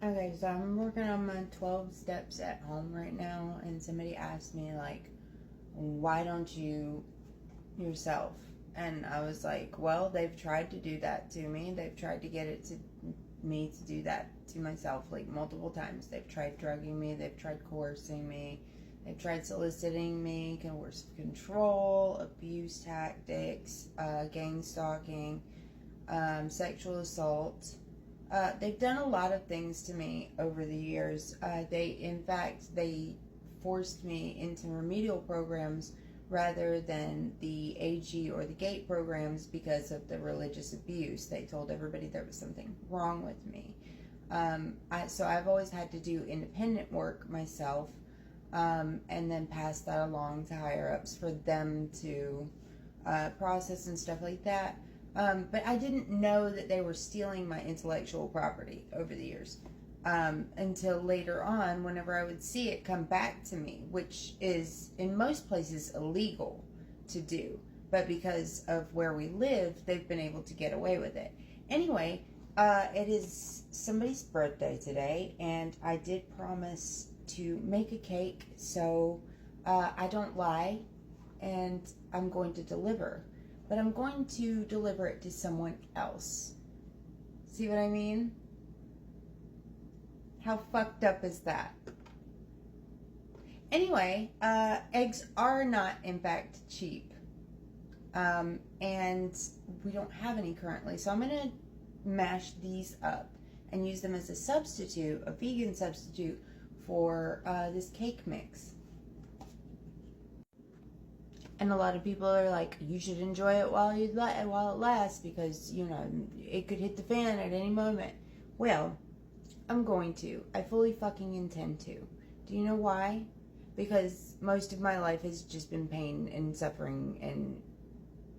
Okay, so I'm working on my 12 steps at home right now, and somebody asked me, like, why don't you yourself? And I was like, well, they've tried to do that to me. They've tried to get it to me to do that to myself, like, multiple times. They've tried drugging me, they've tried coercing me, they've tried soliciting me, coercive control, abuse tactics, gang stalking, sexual assault. They've done a lot of things to me over the years. They forced me into remedial programs rather than the AG or the GATE programs because of the religious abuse. They told everybody there was something wrong with me. So I've always had to do independent work myself, and then pass that along to higher ups for them to process and stuff like that. But I didn't know that they were stealing my intellectual property over the years, until later on, whenever I would see it come back to me, which is in most places illegal to do. But because of where we live, they've been able to get away with it. Anyway, it is somebody's birthday today, and I did promise to make a cake, so I don't lie, and I'm going to deliver. But I'm going to deliver it to someone else. See what I mean? How fucked up is that? Anyway, eggs are not, in fact, cheap. And we don't have any currently. So I'm going to mash these up and use them as a substitute, a vegan substitute, for this cake mix. And a lot of people are like, you should enjoy it while it lasts, because, you know, it could hit the fan at any moment. Well, I'm going to. I fully fucking intend to. Do you know why? Because most of my life has just been pain and suffering and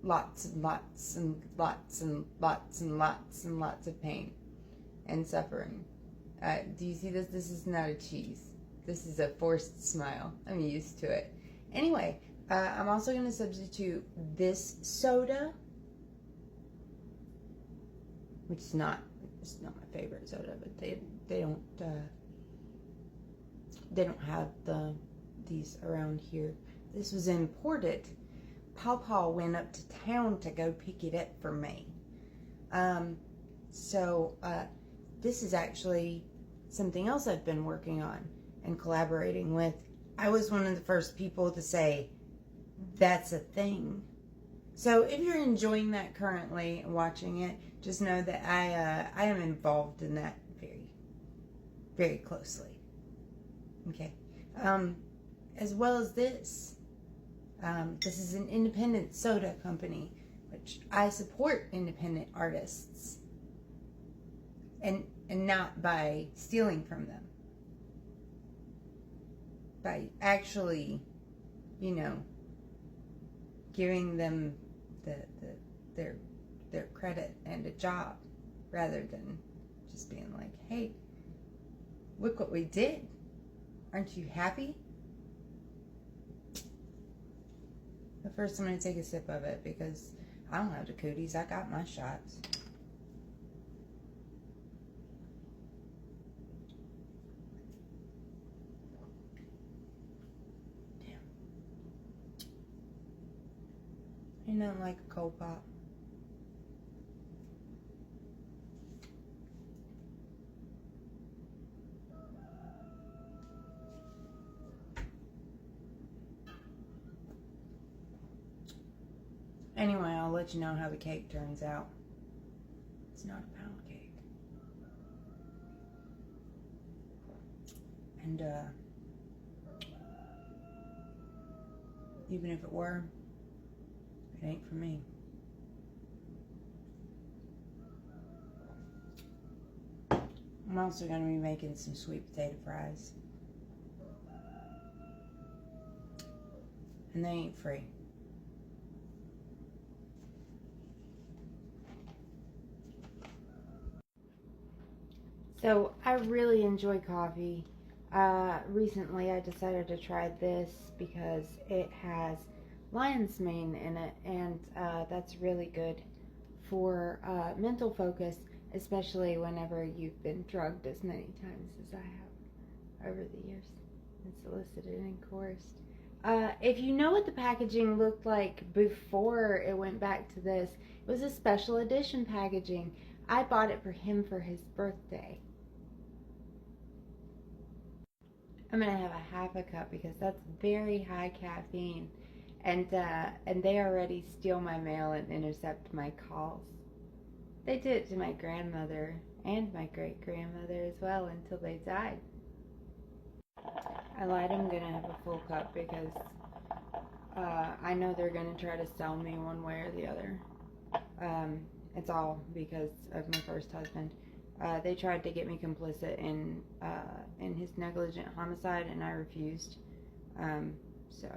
lots and lots and lots and lots and lots and lots of pain and suffering. Do you see this? This is not a cheese. This is a forced smile. I'm used to it. Anyway, I'm also going to substitute this soda, which is not my favorite soda, but they don't have these around here. This was imported. Pawpaw went up to town to go pick it up for me. So this is actually something else I've been working on and collaborating with. I was one of the first people to say, that's a thing. So if you're enjoying that currently and watching it, just know that I am involved in that very, very closely. Okay. As well as this. This is an independent soda company, which I support independent artists. And not by stealing from them. By actually, you know, giving them their credit and a job, rather than just being like, hey, look what we did. Aren't you happy? But first I'm going to take a sip of it, because I don't have the cooties. I got my shots. Damn. Ain't nothing like a cold pop. Anyway, I'll let you know how the cake turns out. It's not a pound cake. And even if it were, it ain't for me. I'm also going to be making some sweet potato fries. And they ain't free. So I really enjoy coffee. Recently I decided to try this because it has lion's mane in it, and that's really good for mental focus, especially whenever you've been drugged as many times as I have over the years and solicited and coerced. If you know what the packaging looked like before it went back to this, it was a special edition packaging. I bought it for him for his birthday. I'm gonna have a half a cup because that's very high caffeine, and they already steal my mail and intercept my calls. They did it to my grandmother and my great grandmother as well until they died. I lied. I'm gonna have a full cup because I know they're gonna try to sell me one way or the other. It's all because of my first husband. They tried to get me complicit in his negligent homicide, and I refused. So,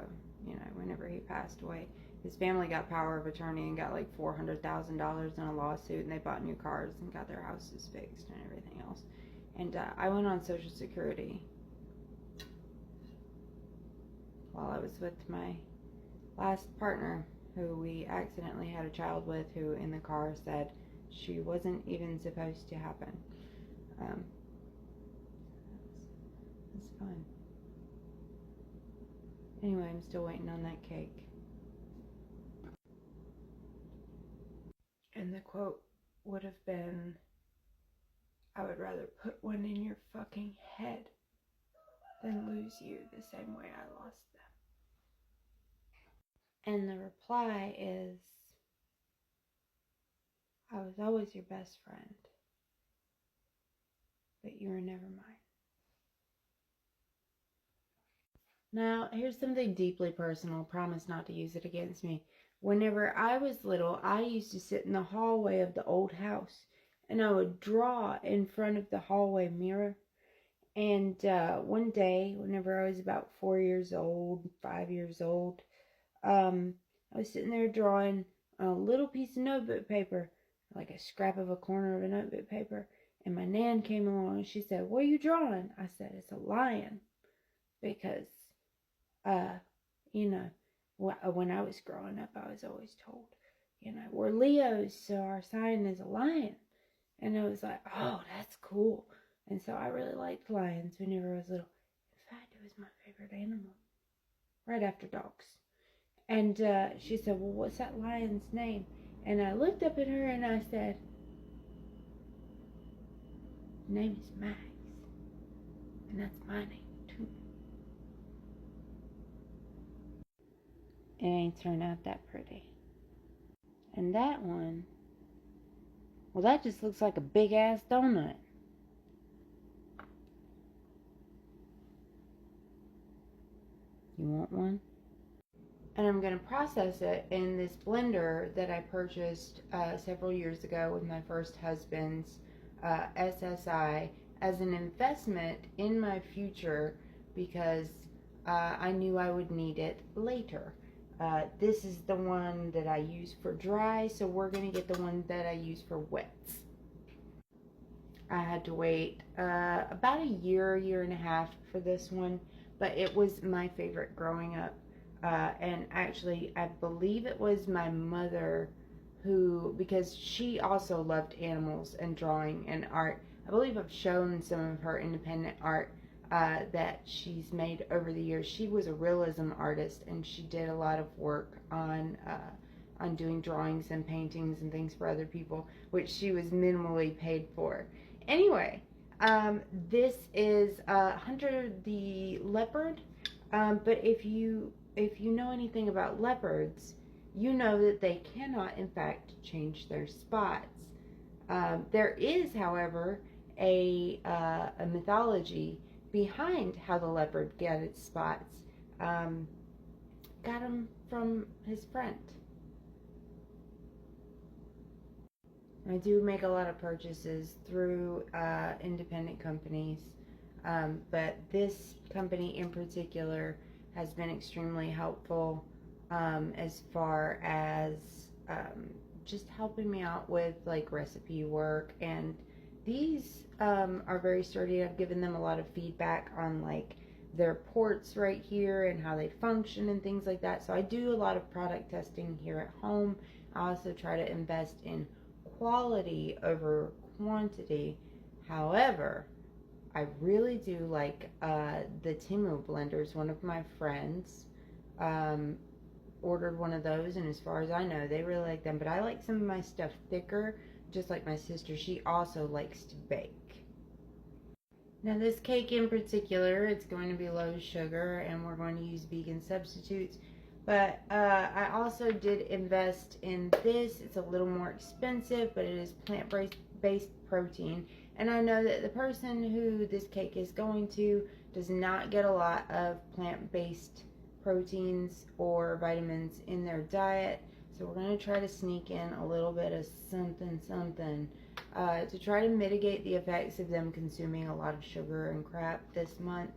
whenever he passed away, his family got power of attorney and got like $400,000 in a lawsuit, and they bought new cars and got their houses fixed and everything else. And I went on Social Security while I was with my last partner, who we accidentally had a child with, who in the car said she wasn't even supposed to happen. It's fun. Anyway, I'm still waiting on that cake. And the quote would have been, "I would rather put one in your fucking head than lose you the same way I lost them." And the reply is, "I was always your best friend, but you were never mine." Now, here's something deeply personal. Promise not to use it against me. Whenever I was little, I used to sit in the hallway of the old house, and I would draw in front of the hallway mirror. And one day, whenever I was about 4 years old, 5 years old, I was sitting there drawing on a little piece of notebook paper, like a scrap of a corner of a notebook paper. And my nan came along and she said, "What are you drawing?" I said, "It's a lion." Because, when I was growing up, I was always told, we're Leos, so our sign is a lion. And I was like, oh, that's cool. And so I really liked lions whenever I was little. In fact, it was my favorite animal, right after dogs. And she said, "Well, what's that lion's name?" And I looked up at her and I said, "His name is Max. And that's my name, too." It ain't turned out that pretty. And that one, well, that just looks like a big-ass donut. You want one? And I'm going to process it in this blender that I purchased several years ago with my first husband's SSI as an investment in my future, because I knew I would need it later. This is the one that I use for dry, so we're going to get the one that I use for wets. I had to wait about a year and a half for this one, but it was my favorite growing up. And actually, I believe it was my mother who, because she also loved animals and drawing and art. I believe I've shown some of her independent art that she's made over the years. She was a realism artist, and she did a lot of work on doing drawings and paintings and things for other people, which she was minimally paid for. Anyway, this is Hunter the Leopard, but if you know anything about leopards, you know that they cannot, in fact, change their spots. There is, however, a mythology behind how the leopard got its spots. Got them from his friend. I do make a lot of purchases through independent companies, but this company in particular has been extremely helpful as far as just helping me out with like recipe work, and these are very sturdy. I've given them a lot of feedback on like their ports right here and how they function and things like that. So I do a lot of product testing here at home. I also try to invest in quality over quantity. However, I really do like the Temu blenders. One of my friends um, ordered one of those, and as far as I know, they really like them. But I like some of my stuff thicker, just like my sister. She also likes to bake. Now, this cake in particular, it's going to be low sugar, and we're going to use vegan substitutes. But I also did invest in this. It's a little more expensive, but it is plant-based protein. And I know that the person who this cake is going to does not get a lot of plant-based proteins or vitamins in their diet. So we're going to try to sneak in a little bit of something to try to mitigate the effects of them consuming a lot of sugar and crap this month.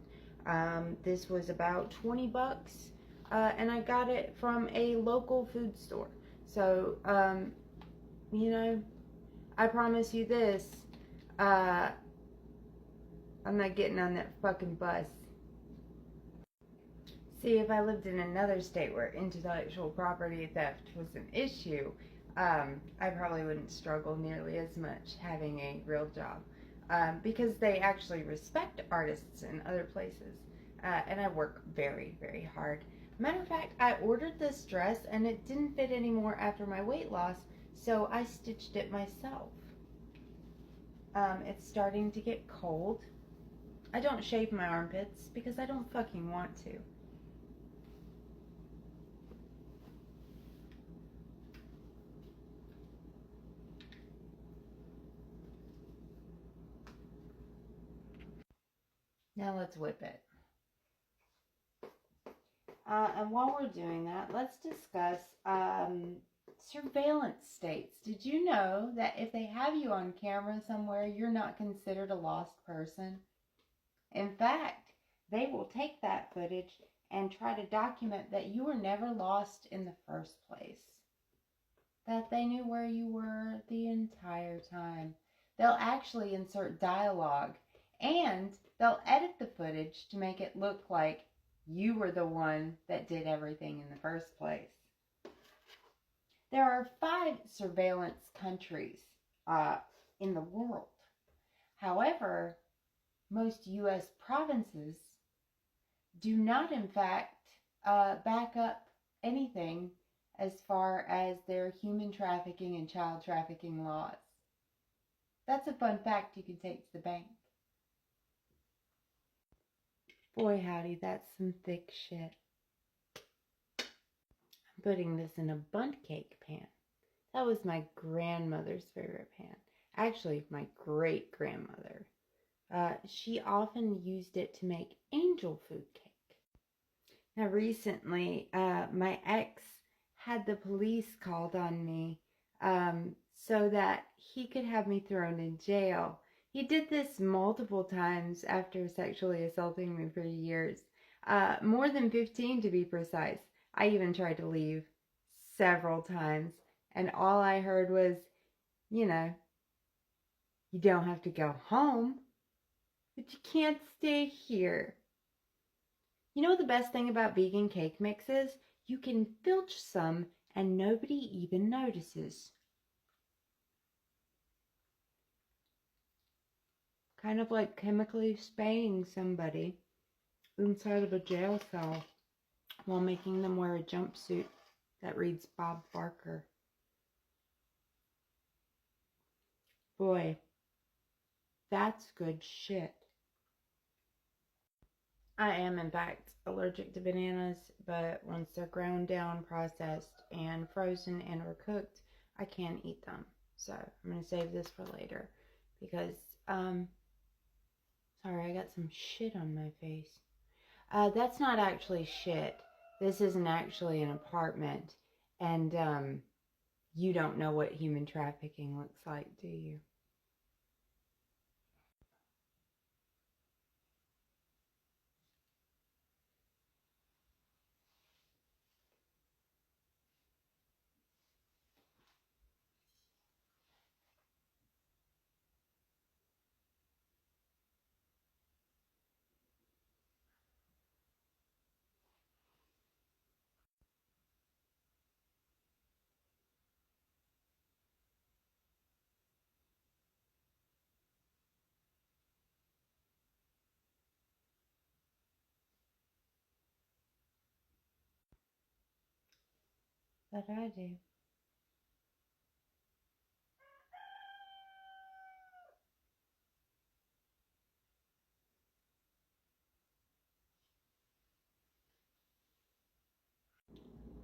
This was about 20 bucks, and I got it from a local food store. So, you know, I promise you this, I'm not getting on that fucking bus. See, if I lived in another state where intellectual property theft was an issue, I probably wouldn't struggle nearly as much having a real job, because they actually respect artists in other places, and I work very, very hard. Matter of fact, I ordered this dress and it didn't fit anymore after my weight loss, so I stitched it myself. It's starting to get cold. I don't shave my armpits because I don't fucking want to. Now let's whip it. And while we're doing that, let's discuss surveillance states. Did you know that if they have you on camera somewhere, you're not considered a lost person? In fact, they will take that footage and try to document that you were never lost in the first place. That they knew where you were the entire time. They'll actually insert dialogue, and they'll edit the footage to make it look like you were the one that did everything in the first place. There are 5 surveillance countries in the world. However, most U.S. provinces do not, in fact, back up anything as far as their human trafficking and child trafficking laws. That's a fun fact you can take to the bank. Boy, howdy, that's some thick shit. I'm putting this in a bundt cake pan. That was my grandmother's favorite pan. Actually, my great-grandmother. She often used it to make angel food cake. Now, recently, my ex had the police called on me so that he could have me thrown in jail. He did this multiple times after sexually assaulting me for years. More than 15 to be precise. I even tried to leave several times, and all I heard was, you know, you don't have to go home, but you can't stay here. You know what the best thing about vegan cake mix is? You can filch some and nobody even notices. Kind of like chemically spraying somebody inside of a jail cell while making them wear a jumpsuit that reads Bob Barker. Boy, that's good shit. I am, in fact, allergic to bananas, but once they're ground down, processed, and frozen and or cooked, I can eat them. So I'm going to save this for later because, sorry, I got some shit on my face. That's not actually shit. This isn't actually an apartment, and you don't know what human trafficking looks like, do you? But I do.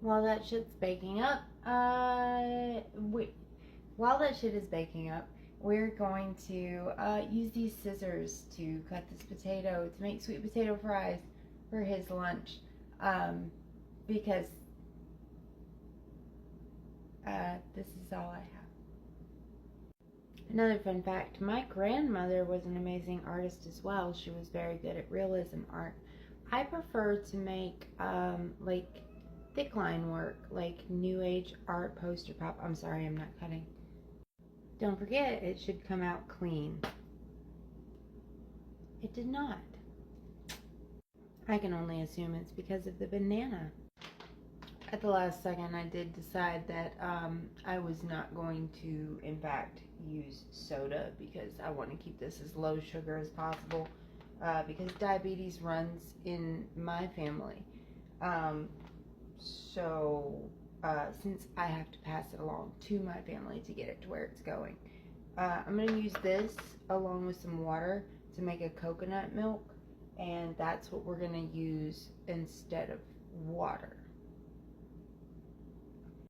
While that shit's baking up, while that shit is baking up, we're going to use these scissors to cut this potato to make sweet potato fries for his lunch, because this is all I have. Another fun fact, my grandmother was an amazing artist as well. She was very good at realism art. I prefer to make like thick line work, like new age art, poster pop. I'm sorry, I'm not cutting. Don't forget, it should come out clean. It did not. I can only assume it's because of the banana. At the last second, I did decide that I was not going to, in fact, use soda because I want to keep this as low sugar as possible, because diabetes runs in my family. Since I have to pass it along to my family to get it to where it's going, I'm going to use this along with some water to make a coconut milk, and that's what we're going to use instead of water.